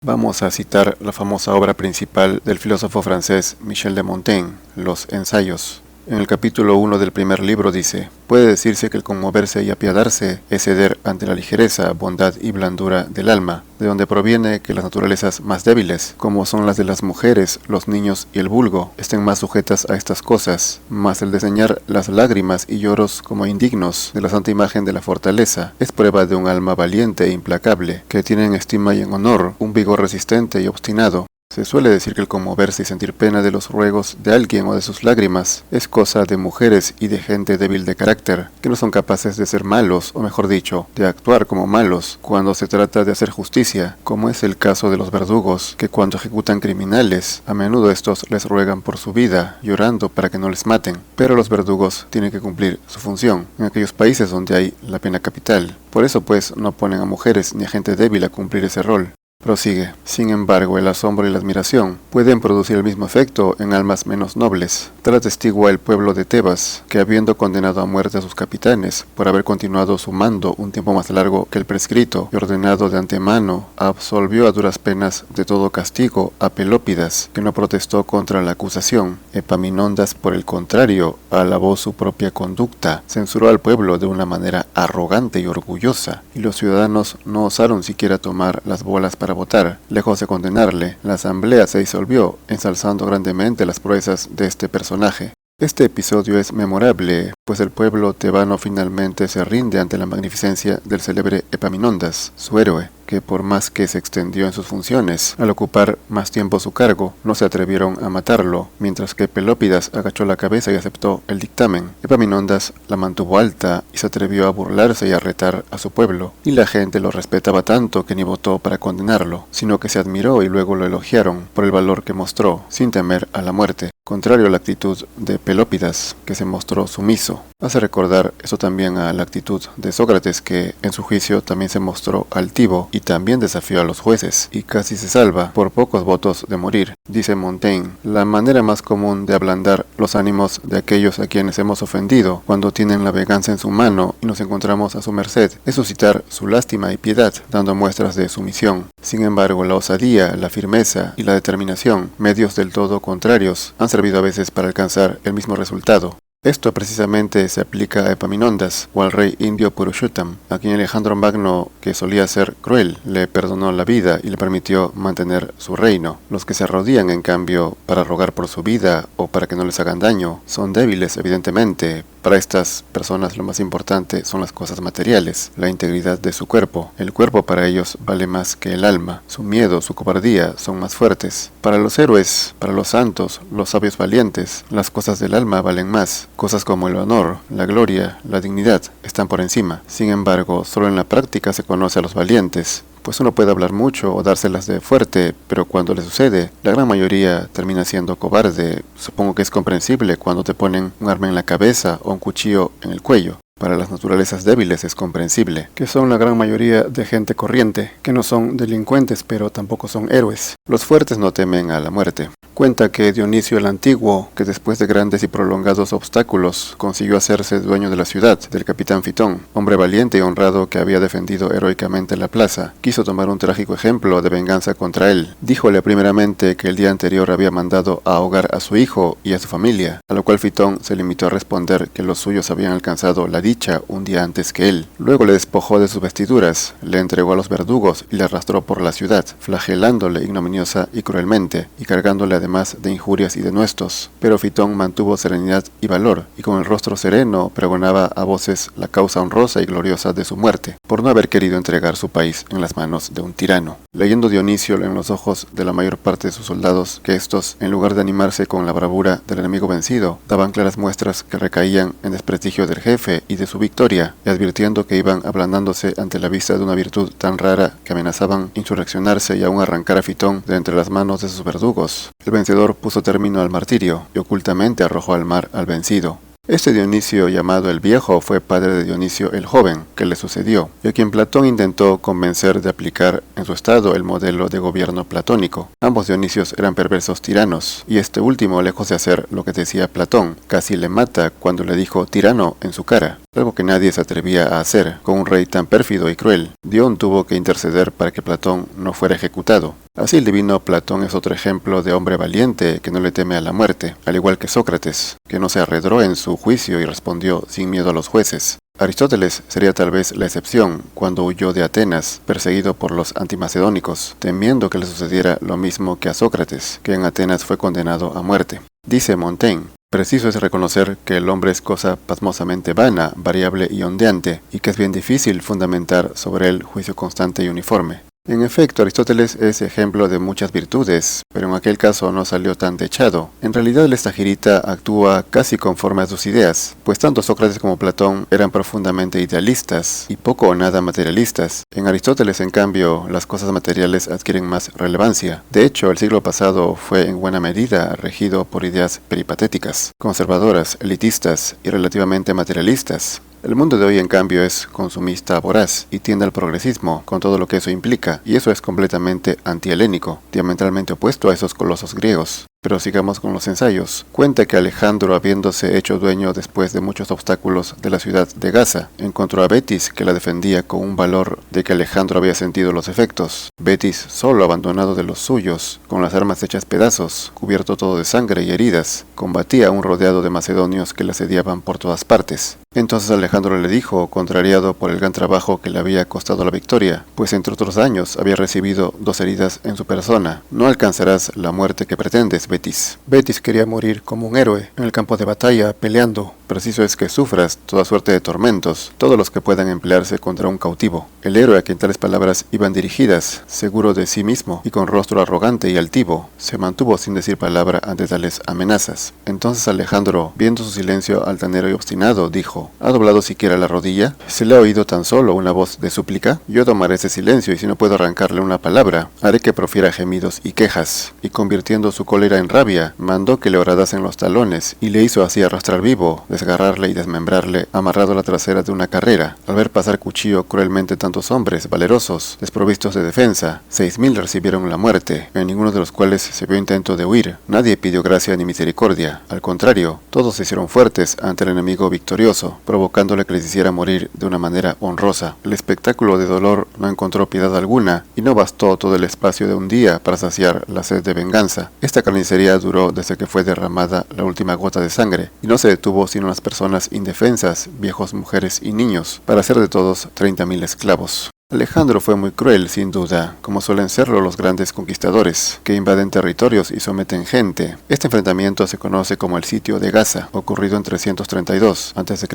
Vamos a citar la famosa obra principal del filósofo francés Michel de Montaigne, Los Ensayos. En el capítulo 1 del primer libro dice: puede decirse que el conmoverse y apiadarse es ceder ante la ligereza, bondad y blandura del alma, de donde proviene que las naturalezas más débiles, como son las de las mujeres, los niños y el vulgo, estén más sujetas a estas cosas, mas el desdeñar las lágrimas y lloros como indignos de la santa imagen de la fortaleza, es prueba de un alma valiente e implacable, que tiene en estima y en honor un vigor resistente y obstinado. Se suele decir que el conmoverse y sentir pena de los ruegos de alguien o de sus lágrimas es cosa de mujeres y de gente débil de carácter, que no son capaces de ser malos, o mejor dicho, de actuar como malos cuando se trata de hacer justicia, como es el caso de los verdugos, que cuando ejecutan criminales, a menudo estos les ruegan por su vida, llorando para que no les maten. Pero los verdugos tienen que cumplir su función en aquellos países donde hay la pena capital. Por eso pues no ponen a mujeres ni a gente débil a cumplir ese rol. Prosigue. Sin embargo, el asombro y la admiración pueden producir el mismo efecto en almas menos nobles. Tal atestigua el pueblo de Tebas, que habiendo condenado a muerte a sus capitanes por haber continuado su mando un tiempo más largo que el prescrito y ordenado de antemano, absolvió a duras penas de todo castigo a Pelópidas, que no protestó contra la acusación. Epaminondas, por el contrario, alabó su propia conducta, censuró al pueblo de una manera arrogante y orgullosa, y los ciudadanos no osaron siquiera tomar las bolas para votar. Lejos de condenarle, la asamblea se disolvió, ensalzando grandemente las proezas de este personaje. Este episodio es memorable, pues el pueblo tebano finalmente se rinde ante la magnificencia del célebre Epaminondas, su héroe, que por más que se extendió en sus funciones, al ocupar más tiempo su cargo, no se atrevieron a matarlo, mientras que Pelópidas agachó la cabeza y aceptó el dictamen. Epaminondas la mantuvo alta y se atrevió a burlarse y a retar a su pueblo, y la gente lo respetaba tanto que ni votó para condenarlo, sino que se admiró y luego lo elogiaron por el valor que mostró, sin temer a la muerte, contrario a la actitud de Pelópidas, que se mostró sumiso. Hace recordar esto también a la actitud de Sócrates, que en su juicio también se mostró altivo y también desafió a los jueces, y casi se salva por pocos votos de morir. Dice Montaigne: la manera más común de ablandar los ánimos de aquellos a quienes hemos ofendido, cuando tienen la venganza en su mano y nos encontramos a su merced, es suscitar su lástima y piedad, dando muestras de sumisión. Sin embargo, la osadía, la firmeza y la determinación, medios del todo contrarios, han servido a veces para alcanzar el mismo resultado. Esto precisamente se aplica a Epaminondas o al rey indio Purushottam, a quien Alejandro Magno, que solía ser cruel, le perdonó la vida y le permitió mantener su reino. Los que se arrodillan, en cambio, para rogar por su vida o para que no les hagan daño, son débiles, evidentemente. Para estas personas lo más importante son las cosas materiales, la integridad de su cuerpo. El cuerpo para ellos vale más que el alma. Su miedo, su cobardía son más fuertes. Para los héroes, para los santos, los sabios valientes, las cosas del alma valen más. Cosas como el honor, la gloria, la dignidad están por encima. Sin embargo, solo en la práctica se conoce a los valientes. Pues uno puede hablar mucho o dárselas de fuerte, pero cuando le sucede, la gran mayoría termina siendo cobarde. Supongo que es comprensible cuando te ponen un arma en la cabeza o un cuchillo en el cuello. Para las naturalezas débiles es comprensible, que son la gran mayoría de gente corriente, que no son delincuentes pero tampoco son héroes. Los fuertes no temen a la muerte. Cuenta que Dionisio el Antiguo, que después de grandes y prolongados obstáculos consiguió hacerse dueño de la ciudad, del capitán Fitón, hombre valiente y honrado que había defendido heroicamente la plaza, quiso tomar un trágico ejemplo de venganza contra él. Díjole primeramente que el día anterior había mandado a ahogar a su hijo y a su familia, a lo cual Fitón se limitó a responder que los suyos habían alcanzado la dicha un día antes que él. Luego le despojó de sus vestiduras, le entregó a los verdugos y le arrastró por la ciudad, flagelándole ignominiosa y cruelmente, y cargándole además de injurias y denuestos. Pero Fitón mantuvo serenidad y valor, y con el rostro sereno pregonaba a voces la causa honrosa y gloriosa de su muerte, por no haber querido entregar su país en las manos de un tirano. Leyendo Dionisio en los ojos de la mayor parte de sus soldados que estos, en lugar de animarse con la bravura del enemigo vencido, daban claras muestras que recaían en desprestigio del jefe y de su victoria, y advirtiendo que iban ablandándose ante la vista de una virtud tan rara que amenazaban insurreccionarse y aún arrancar a Fitón de entre las manos de sus verdugos. El vencedor puso término al martirio y ocultamente arrojó al mar al vencido. Este Dionisio llamado el Viejo fue padre de Dionisio el Joven, que le sucedió, y a quien Platón intentó convencer de aplicar en su estado el modelo de gobierno platónico. Ambos Dionisios eran perversos tiranos, y este último, lejos de hacer lo que decía Platón, casi le mata cuando le dijo tirano en su cara. algo que nadie se atrevía a hacer con un rey tan pérfido y cruel. Dion tuvo que interceder para que Platón no fuera ejecutado. Así el divino Platón es otro ejemplo de hombre valiente que no le teme a la muerte, al igual que Sócrates, que no se arredró en su juicio y respondió sin miedo a los jueces. Aristóteles sería tal vez la excepción cuando huyó de Atenas, perseguido por los antimacedónicos, temiendo que le sucediera lo mismo que a Sócrates, que en Atenas fue condenado a muerte. Dice Montaigne: preciso es reconocer que el hombre es cosa pasmosamente vana, variable y ondeante, y que es bien difícil fundamentar sobre él juicio constante y uniforme. En efecto, Aristóteles es ejemplo de muchas virtudes, pero en aquel caso no salió tan techado. En realidad el estagirita actúa casi conforme a sus ideas, pues tanto Sócrates como Platón eran profundamente idealistas y poco o nada materialistas. En Aristóteles, en cambio, las cosas materiales adquieren más relevancia. De hecho, el siglo pasado fue en buena medida regido por ideas peripatéticas, conservadoras, elitistas y relativamente materialistas. El mundo de hoy, en cambio, es consumista voraz y tiende al progresismo, con todo lo que eso implica, y eso es completamente antihelénico, diametralmente opuesto a esos colosos griegos. Pero sigamos con los ensayos. Cuenta que Alejandro, habiéndose hecho dueño después de muchos obstáculos de la ciudad de Gaza, encontró a Betis, que la defendía con un valor de que Alejandro había sentido los efectos. Betis, solo, abandonado de los suyos, con las armas hechas pedazos, cubierto todo de sangre y heridas, combatía a un rodeado de macedonios que le asediaban por todas partes. Entonces Alejandro le dijo, contrariado por el gran trabajo que le había costado la victoria, pues entre otros daños había recibido 2 heridas en su persona: no alcanzarás la muerte que pretendes, Betis. Betis quería morir como un héroe en el campo de batalla, peleando. Preciso es que sufras toda suerte de tormentos, todos los que puedan emplearse contra un cautivo. El héroe a quien tales palabras iban dirigidas, seguro de sí mismo y con rostro arrogante y altivo, se mantuvo sin decir palabra ante tales amenazas. Entonces Alejandro, viendo su silencio altanero y obstinado, dijo: ¿ha doblado siquiera la rodilla? ¿Se le ha oído tan solo una voz de súplica? Yo tomaré ese silencio, y si no puedo arrancarle una palabra, haré que profiera gemidos y quejas. Y convirtiendo su cólera en rabia, mandó que le horadasen los talones, y le hizo así arrastrar vivo, desgarrarle y desmembrarle, amarrado a la trasera de una carrera. Al ver pasar cuchillo cruelmente tantos hombres valerosos, desprovistos de defensa, 6.000 recibieron la muerte, en ninguno de los cuales se vio intento de huir. Nadie pidió gracia ni misericordia. Al contrario, todos se hicieron fuertes ante el enemigo victorioso, provocándole que les hiciera morir de una manera honrosa. El espectáculo de dolor no encontró piedad alguna, y no bastó todo el espacio de un día para saciar la sed de venganza. Esta carnicería duró desde que fue derramada la última gota de sangre, y no se detuvo sino las personas indefensas, viejos, mujeres y niños, para hacer de todos 30.000 esclavos. Alejandro fue muy cruel, sin duda, como suelen serlo los grandes conquistadores, que invaden territorios y someten gente. Este enfrentamiento se conoce como el sitio de Gaza, ocurrido en 332 a.C.,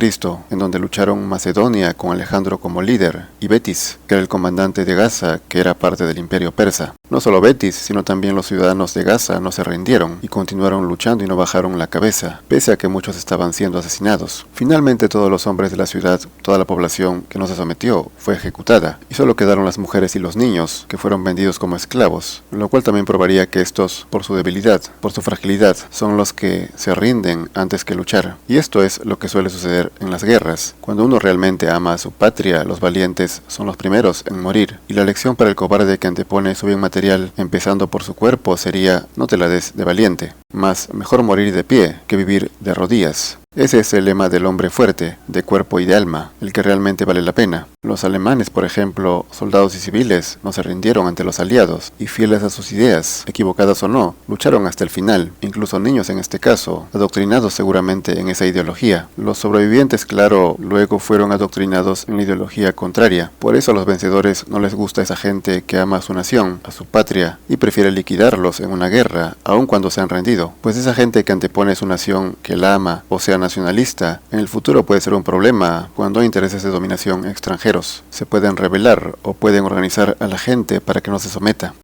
en donde lucharon Macedonia con Alejandro como líder, y Betis, que era el comandante de Gaza, que era parte del imperio persa. No solo Betis, sino también los ciudadanos de Gaza no se rindieron, y continuaron luchando y no bajaron la cabeza, pese a que muchos estaban siendo asesinados. Finalmente todos los hombres de la ciudad, toda la población que no se sometió, fue ejecutada, y solo quedaron las mujeres y los niños, que fueron vendidos como esclavos, lo cual también probaría que estos, por su debilidad, por su fragilidad, son los que se rinden antes que luchar. Y esto es lo que suele suceder en las guerras. Cuando uno realmente ama a su patria, los valientes son los primeros en morir, y la lección para el cobarde que antepone su bien material, empezando por su cuerpo, sería: no te la des de valiente, mas mejor morir de pie que vivir de rodillas. Ese es el lema del hombre fuerte, de cuerpo y de alma, el que realmente vale la pena. Los alemanes, por ejemplo, soldados y civiles, no se rindieron ante los aliados, y fieles a sus ideas, equivocadas o no, lucharon hasta el final, incluso niños en este caso, adoctrinados seguramente en esa ideología. Los sobrevivientes, claro, luego fueron adoctrinados en la ideología contraria. Por eso a los vencedores no les gusta esa gente que ama a su nación, a su patria, y prefiere liquidarlos en una guerra, aun cuando se han rendido. Pues esa gente que antepone su nación, que la ama, o sea nacionalista, en el futuro puede ser un problema cuando hay intereses de dominación extranjeros. Se pueden rebelar o pueden organizar a la gente para que no se someta.